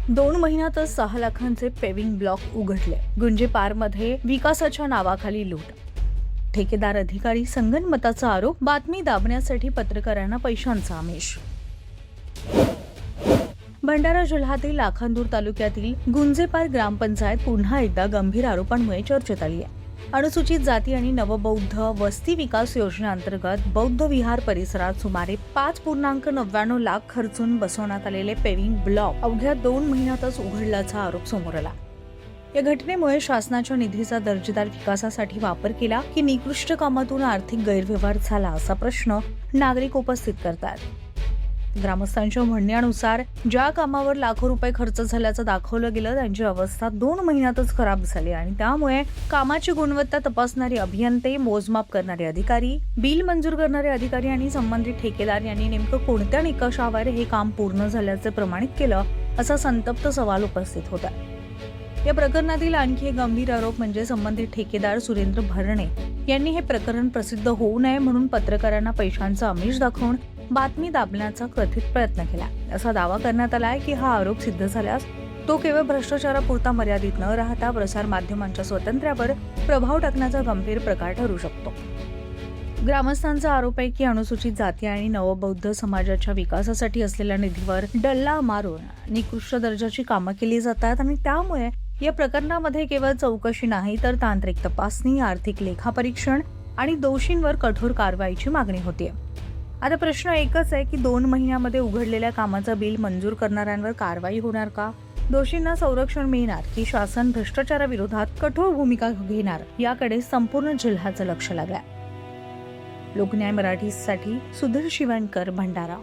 2 महिन्यातच 6 लाखांचे paving block उघडले. गुंजे पारमध्ये विकासाच्या नावाखाली लूट. ठेकेदार अधिकारी संगनमताचा आरोप. बातमी दाबण्यासाठी पत्रकारांना पैशांचा आमिष. भंडारा जिल्ह्यातील लाखांदूर तालुक्यातील गुंजेपार ग्रामपंचायत पुन्हा एकदा गंभीर आरोपांमुळे चर्चेत आली आहे. अनुसूचित जाती आणि नवबौद्ध वस्ती विकास योजनेअंतर्गत बौद्ध विहार परिसरात सुमारे 5.99 लाख खर्चून बसवण्यात आलेले पेविंग ब्लॉक अवघ्या 2 महिन्यातच उघडल्याचा आरोप समोर आला. या घटनेमुळे शासनाच्या निधीचा दर्जेदार विकासासाठी वापर केला की निकृष्ट कामातून आर्थिक गैरव्यवहार झाला असा प्रश्न नागरिक उपस्थित करतात. ग्रामस्थांच्या म्हणण्यानुसार ज्या कामावर लाखो रुपये खर्च झाल्याचं दाखवलं गेलं त्यांची अवस्था 2 महिन्यातच खराब झाली आणि त्यामुळे कामाची गुणवत्ता तपासणारे अभियंते, मोजमाप करणारे अधिकारी, बिल मंजूर करणारे अधिकारी आणि संबंधित ठेकेदार यांनी नेमकं कोणत्या निकषावर हे काम पूर्ण झाल्याचे प्रमाणित केलं असा संतप्त सवाल उपस्थित होता. या प्रकरणातील आणखी एक गंभीर आरोप म्हणजे संबंधित ठेकेदार सुरेंद्र भरणे यांनी हे प्रकरण प्रसिद्ध होऊ नये म्हणून पत्रकारांना पैशांचा आमिष दाखवून बातमी दाबण्याचा कथित प्रयत्न केला. असा दावा करण्यात आलाय की हा आरोप सिद्ध झाल्यास तो केवळ भ्रष्टाचारापुरता मर्यादित न राहता प्रसार माध्यमांच्या स्वातंत्र्यावर प्रभाव टाकण्याचा गंभीर प्रकार ठरू शकतो. ग्रामस्थांचा आरोप आहे की अनुसूचित जाती आणि नवबौद्ध समाजाच्या विकासासाठी असलेल्या निधीवर डल्ला मारून निकृष्ट दर्जाची कामं केली जातात आणि त्यामुळे या प्रकरणामध्ये केवळ चौकशी नाही तर तांत्रिक तपासणी, आर्थिक लेखापरीक्षण आणि दोषींवर कठोर कारवाईची मागणी होती. आता प्रश्न एकच आहे की 2 महिन्यामध्ये उघडलेल्या कामाचं बिल मंजूर करणाऱ्यांवर कारवाई होणार का? दोषींना संरक्षण मिळणार की शासन भ्रष्टाचाराविरोधात कठोर भूमिका घेणार याकडे संपूर्ण जिल्ह्याचं लक्ष लागलंय. लोकन्याय मराठीसाठी सुधीर शिवणकर, भंडारा.